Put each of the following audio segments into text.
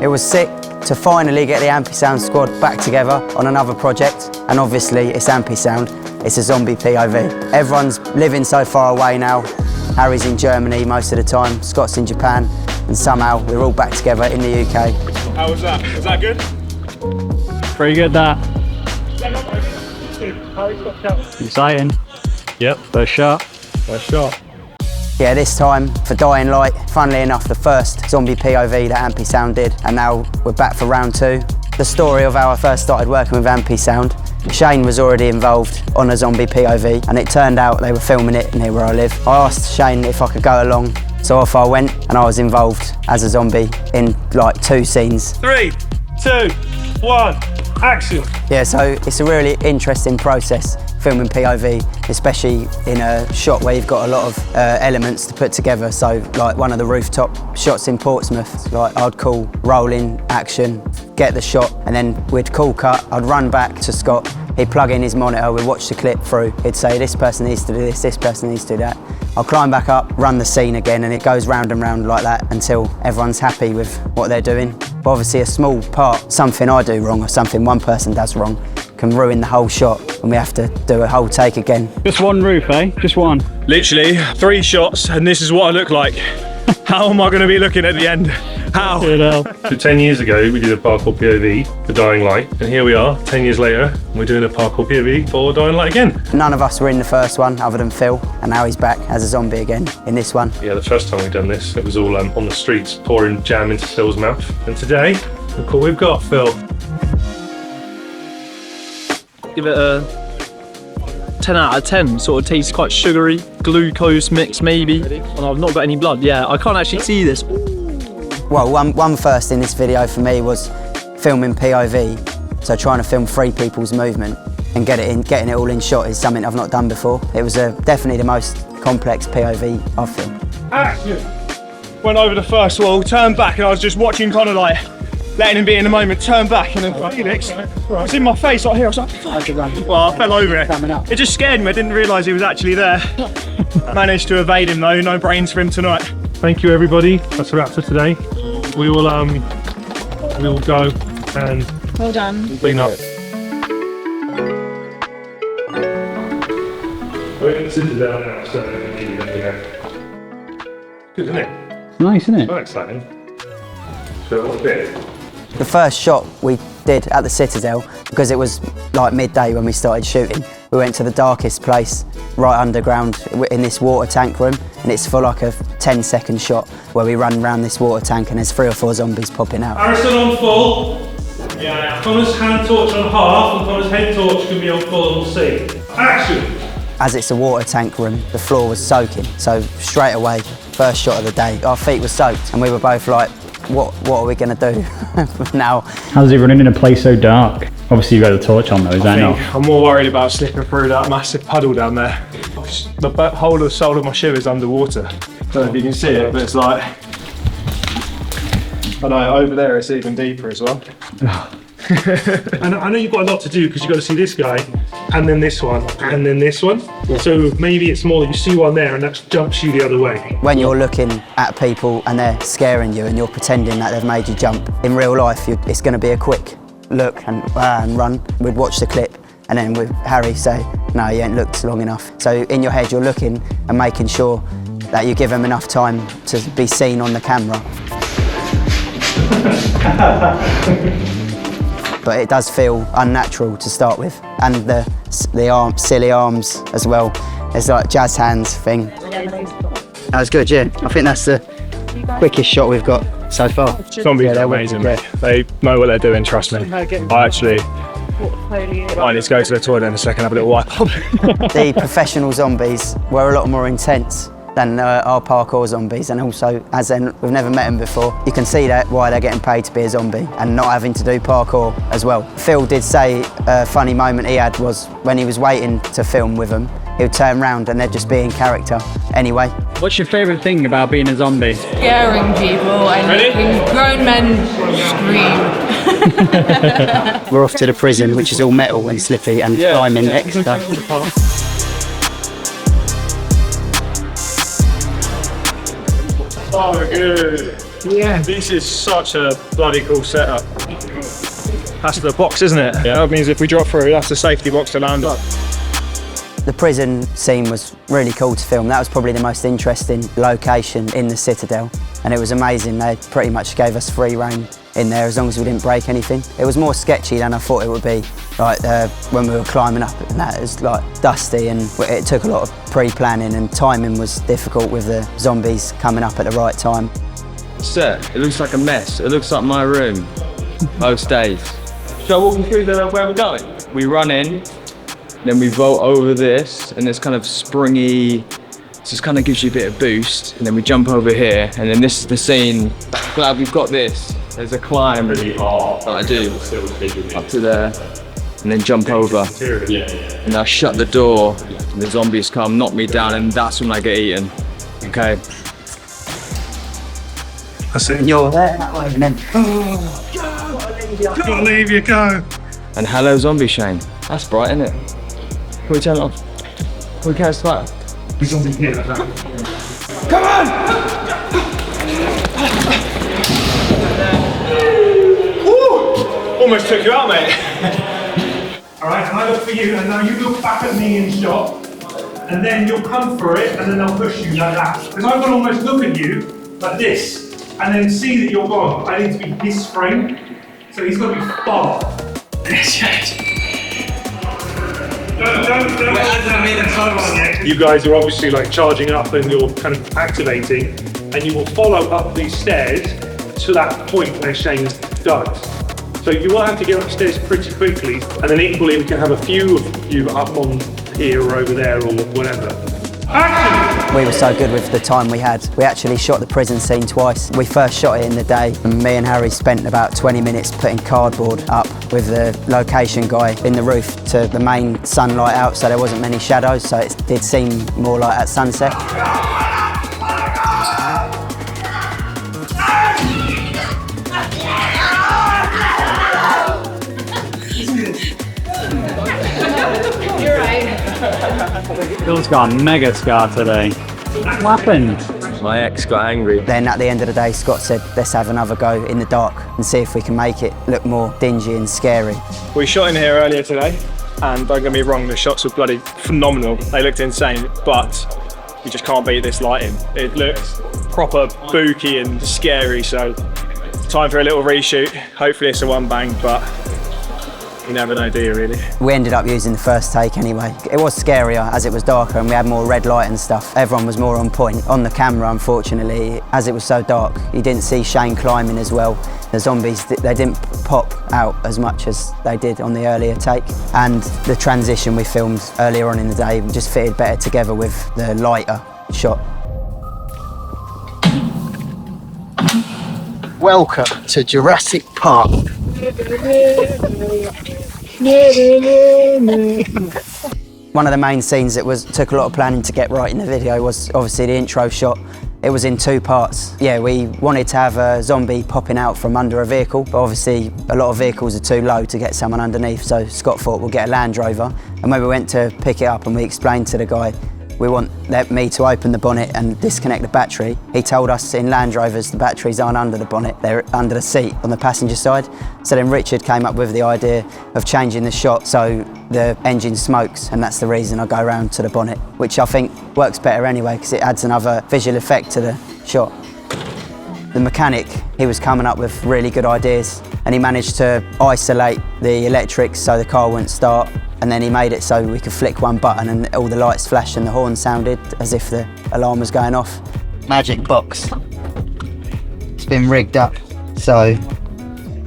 It was sick to finally get the AMPISOUND squad back together on another project, and obviously it's AMPISOUND, it's a zombie POV. Everyone's living so far away now. Harry's in Germany most of the time, Scott's in Japan, and somehow we're all back together in the UK. How was that? Was that good? Pretty good, that. Exciting. Yep. First shot. First shot. Yeah, this time for Dying Light, funnily enough, the first zombie POV that AMPISOUND did, and now we're back for round 2. The story of how I first started working with AMPISOUND. Shane was already involved on a zombie POV, and it turned out they were filming it near where I live. I asked Shane if I could go along, so off I went, and I was involved as a zombie in like 2 scenes. 3, 2, 1, action! Yeah, so it's a really interesting process, filming POV, especially in a shot where you've got a lot of elements to put together. So like one of the rooftop shots in Portsmouth, like I'd call rolling, action, get the shot, and then we'd call cut, I'd run back to Scott, he'd plug in his monitor, we'd watch the clip through, he'd say this person needs to do this person needs to do that. I'll climb back up, run the scene again, and it goes round and round like that until everyone's happy with what they're doing. But obviously a small part, something I do wrong or something one person does wrong, can ruin the whole shot, and we have to do a whole take again. Just one roof, eh? Just one. Literally 3 shots, and this is what I look like. How am I going to be looking at the end? How? So 10 years ago, we did a Parkour POV for Dying Light, and here we are, 10 years later, and we're doing a Parkour POV for Dying Light again. None of us were in the first one, other than Phil, and now he's back as a zombie again in this one. Yeah, the first time we've done this, it was all on the streets, pouring jam into Phil's mouth. And today, look what we've got, Phil. Give it a 10 out of 10. Sort of tastes quite sugary, glucose mix maybe. And I've not got any blood. Yeah, I can't actually see this. Well, one first in this video for me was filming POV, so trying to film 3 people's movement and getting it all in shot is something I've not done before. It was definitely the most complex POV I've filmed. Action! Went over the first wall, turned back, and I was just watching, kind of like letting him be in the moment, turned back, and then Felix was in my face right here. I was like, fuck. Well, I fell over it. It just scared me. I didn't realise he was actually there. Managed to evade him though, no brains for him tonight. Thank you, everybody. That's a wrap for today. We will go and well done. clean up. We're in the citadel now, so good, isn't it? Nice, isn't it? Quite exciting. So what's it? The first shot we did at the Citadel, because it was like midday when we started shooting, we went to the darkest place right underground in this water tank room, and it's for like a 10-second shot where we run around this water tank and there's 3 or 4 zombies popping out. Harrison on full. Yeah. Connor's hand torch on half, and Connor's head torch can be on full, and we'll see. Action! As it's a water tank room, the floor was soaking, so straight away, first shot of the day, our feet were soaked, and we were both like, what are we going to do now? How's it running in a place so dark? Obviously you've got a torch on though, is that not? I'm more worried about slipping through that massive puddle down there. The whole of the sole of my shoe is underwater. Don't know if you can see it, but it's like, I know over there it's even deeper as well. And I know you've got a lot to do because you've got to see this guy, and then this one, and then this one. So maybe it's more that you see one there and that jumps you the other way. When you're looking at people and they're scaring you and you're pretending that they've made you jump, in real life it's going to be a quick look and run. We'd watch the clip and then with Harry say, no, you ain't looked long enough. So in your head you're looking and making sure that you give them enough time to be seen on the camera. But it does feel unnatural to start with, and the silly arms as well. There's like jazz hands thing. That was good, yeah. I think that's the quickest shot we've got so far. Zombies are amazing. They know what they're doing, trust me. I actually might need to go to the toilet in a second, have a little wipe. The professional zombies were a lot more intense than our parkour zombies, and also, as in, we've never met them before. You can see that why they're getting paid to be a zombie and not having to do parkour as well. Phil did say a funny moment he had was when he was waiting to film with them, he would turn around and they'd just be in character anyway. What's your favourite thing about being a zombie? Scaring people and making grown men scream. We're off to the prison, which is all metal and slippy, and climbing next. Oh, good. Yeah. This is such a bloody cool setup. That's the box, isn't it? Yeah. That means if we drop through, that's the safety box to land on. The prison scene was really cool to film. That was probably the most interesting location in the Citadel, and it was amazing. They pretty much gave us free rein in there as long as we didn't break anything. It was more sketchy than I thought it would be. Like when we were climbing up and that, it was like dusty, and it took a lot of pre-planning, and timing was difficult with the zombies coming up at the right time. Set, it looks like a mess. It looks like my room most days. Shall I walk you through where we're going? We run in, then we vault over this, and it's kind of springy, so it kind of gives you a bit of boost, and then we jump over here, and then this is the scene. Glad we've got this. There's a climb that I do up to there, and then jump over, and I shut the door, and the zombies come, knock me down, and that's when I get eaten. Okay. That's it. You're there that way, and then Gotta leave you, go. And hello, zombie Shane. That's bright, isn't it? Can we turn it off? Can we catch that? He's on the here like that. Almost took you out, mate. All right, and I look for you, and now you look back at me in shot, and then you'll come for it, and then I'll push you like that. Because I've got to almost look at you like this, and then see that you're gone. I need to be this frame, so he's got to be far. Don't. You guys are obviously like charging up, and you're kind of activating, and you will follow up these stairs to that point where Shane's died. So you will have to get upstairs pretty quickly, and then equally we can have a few of you up on here or over there or whatever. Action! we were so good with the time we had. We actually shot the prison scene twice. We first shot it in the day, and me and Harry spent about 20 minutes putting cardboard up with the location guy in the roof to the main sunlight out, so there wasn't many shadows, so it did seem more like at sunset. You're right. Bill's got a mega scar today. What happened? My ex got angry. Then at the end of the day, Scott said, let's have another go in the dark and see if we can make it look more dingy and scary. We shot in here earlier today, and don't get me wrong, the shots were bloody phenomenal. They looked insane, but you just can't beat this lighting. It looks proper spooky and scary, so time for a little reshoot. Hopefully it's a one bang, but you never know, do you really? We ended up using the first take anyway. It was scarier as it was darker and we had more red light and stuff. Everyone was more on point. On the camera, unfortunately, as it was so dark, you didn't see Shane climbing as well. The zombies, they didn't pop out as much as they did on the earlier take. And the transition we filmed earlier on in the day just fitted better together with the lighter shot. Welcome to Jurassic Park. One of the main scenes that took a lot of planning to get right in the video was obviously the intro shot. It was in two parts. Yeah, we wanted to have a zombie popping out from under a vehicle, but obviously a lot of vehicles are too low to get someone underneath, so Scott thought we'll get a Land Rover. And when we went to pick it up and we explained to the guy, we want me to open the bonnet and disconnect the battery. He told us in Land Rovers the batteries aren't under the bonnet, they're under the seat on the passenger side. So then Richard came up with the idea of changing the shot so the engine smokes, and that's the reason I go around to the bonnet, which I think works better anyway because it adds another visual effect to the shot. The mechanic, he was coming up with really good ideas, and he managed to isolate the electrics so the car wouldn't start, and then he made it so we could flick one button and all the lights flashed and the horn sounded as if the alarm was going off. Magic box. It's been rigged up so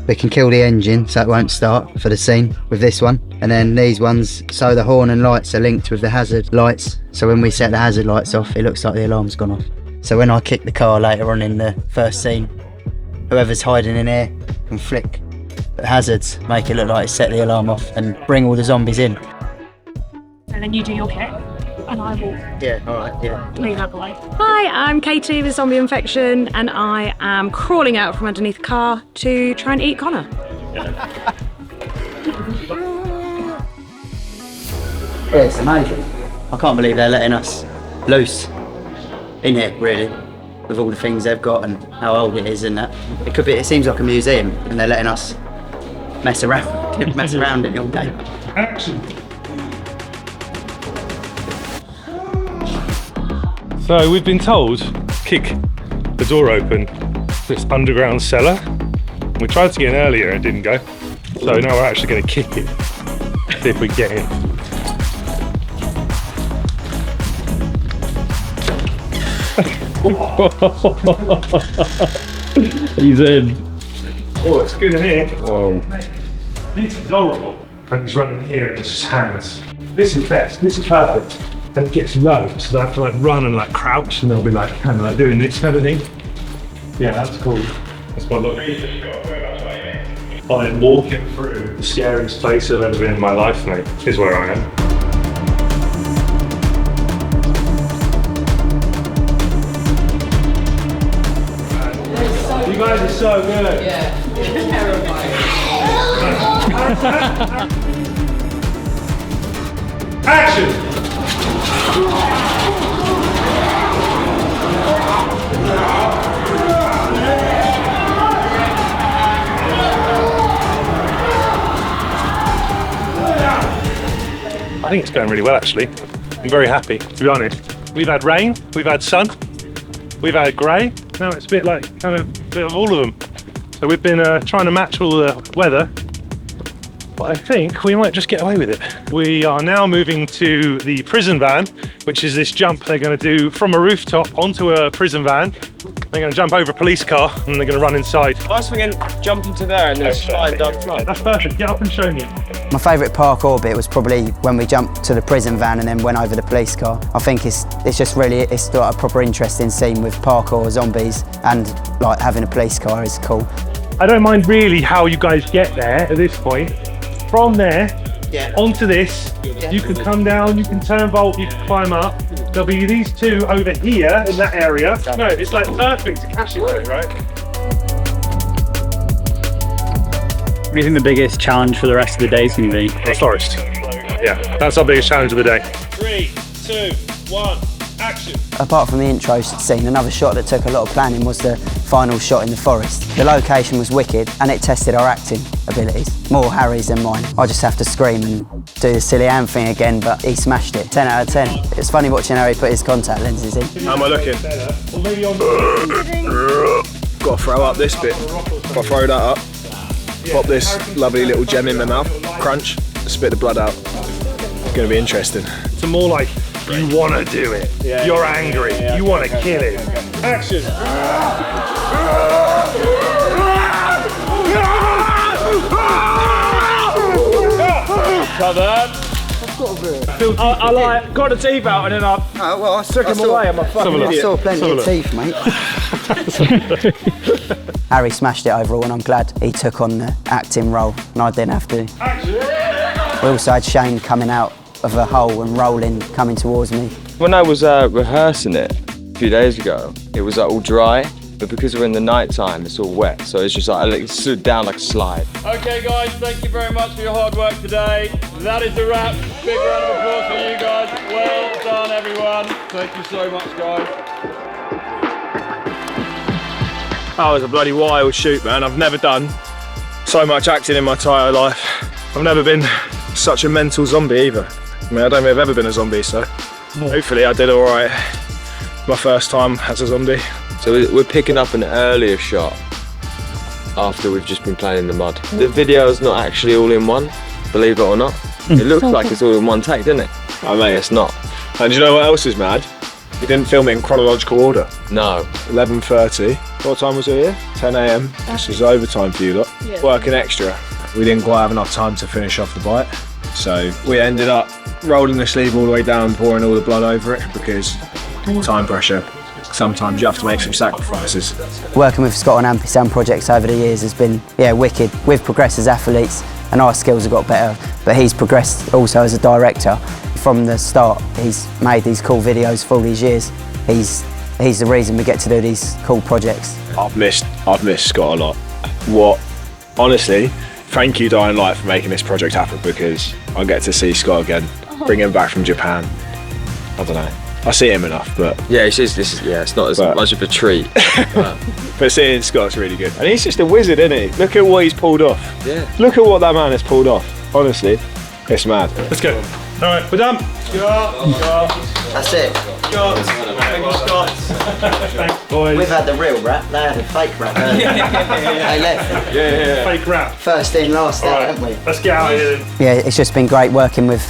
we can kill the engine so it won't start for the scene with this one, and then these ones so the horn and lights are linked with the hazard lights, so when we set the hazard lights off it looks like the alarm's gone off. So when I kick the car later on in the first scene, whoever's hiding in here can flick the hazards, make it look like it's set the alarm off and bring all the zombies in. And then you do your kit, and I will leave out the way. Hi, I'm Katie with Zombie Infection, and I am crawling out from underneath the car to try and eat Connor. Yeah, it's amazing. I can't believe they're letting us loose in here, really. with all the things they've got and how old it is and that. It seems like a museum and they're letting us mess around in it all day. Action. So we've been told kick the door open to this underground cellar. We tried to get in earlier and it didn't go. So now we're actually going to kick it. See if we can get in. He's in. Oh, it's good in here. Whoa. It's adorable. And he's running here and his hands. This is best. This is perfect. And it gets low, so they have to like run and like crouch, and they'll be like kind of like doing this kind of thing. Yeah, that's cool. That's what I look. I'm walking through the scariest place I've ever been in my life, mate. Is where I am. You guys are so good. Yeah. Terrifying. Action! I think it's going really well, actually. I'm very happy, to be honest. We've had rain, we've had sun, we've had grey. Now it's a bit like kind of a bit of all of them. So we've been trying to match all the weather, but I think we might just get away with it. We are now moving to the prison van, which is this jump they're going to do from a rooftop onto a prison van. They're going to jump over a police car and they're going to run inside. I was thinking jump into there and then slide down front. Yeah, that's perfect. Get up and show me. My favourite parkour bit was probably when we jumped to the prison van and then went over the police car. I think it's just really, it's like a proper interesting scene with parkour, zombies, and like having a police car is cool. I don't mind really how you guys get there at this point. From there, onto this, you can come down, you can turn volt, you can climb up. There'll be these two over here in that area. No, it's like perfect to catch it with, right? What do you think the biggest challenge for the rest of the day is going to be? The forest. Yeah, that's our biggest challenge of the day. 3, 2, 1, action. Apart from the intro scene, another shot that took a lot of planning was the final shot in the forest. The location was wicked and it tested our acting abilities. More Harry's than mine. I just have to scream and do the silly Anne thing again, but he smashed it. 10 out of 10. It's funny watching Harry put his contact lenses in. How am I looking? Got to throw up this bit. If I throw that up, pop this lovely little gem in my mouth, crunch, spit the blood out. It's going to be interesting. It's more like you want to do it. You're angry. You want to kill it. Action. Covered. I like got the teeth out and then I took them away. I'm a fucking idiot. I saw plenty of teeth, mate. Harry smashed it overall and I'm glad he took on the acting role and I didn't have to. We also had Shane coming out of a hole and rolling, coming towards me. When I was rehearsing it a few days ago, it was all dry, but because we're in the night time, it's all wet, so it's just like it stood down like a slide. Okay guys, thank you very much for your hard work today. That is the wrap. Big round of applause for you guys. Well done everyone. Thank you so much guys. That was a bloody wild shoot, man. I've never done so much acting in my entire life. I've never been such a mental zombie either. I mean, I don't think I've ever been a zombie, so hopefully I did all right my first time as a zombie. So we're picking up an earlier shot after we've just been playing in the mud. The video's not actually all in one, believe it or not. It looks like it's all in one take, doesn't it? Oh mate, It's not. and do you know what else is mad? We didn't film it in chronological order. No. 11:30. What time was it here? 10 AM. This was overtime for you lot. Working extra. We didn't quite have enough time to finish off the bite. So we ended up rolling the sleeve all the way down, pouring all the blood over it because time pressure. Sometimes you have to make some sacrifices. Working with Scott on AMPISOUND projects over the years has been, wicked. We've progressed as athletes and our skills have got better, but he's progressed also as a director. From the start, he's made these cool videos for all these years. He's the reason we get to do these cool projects. I've missed Scott a lot. Honestly, thank you Dying Light for making this project happen because I get to see Scott again, bring him back from Japan. I don't know. I see him enough, but Yeah, it's not as much of a treat. but seeing Scott's really good. And he's just a wizard, isn't he? Look at what he's pulled off. Yeah. Look at what that man has pulled off. Honestly, it's mad. Let's go. All right, we're done. That's it. Boys. We've had the real rap, they had a fake rap. They left. Yeah. Fake rap. First in, last out, haven't we? Let's get out of here then. Yeah, it's just been great working with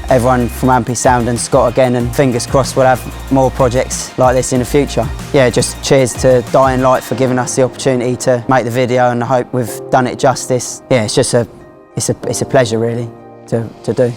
everyone from AMPISOUND and Scott again, and fingers crossed we'll have more projects like this in the future. Yeah, just cheers to Dying Light for giving us the opportunity to make the video, and I hope we've done it justice. Yeah, it's just it's a pleasure really to do.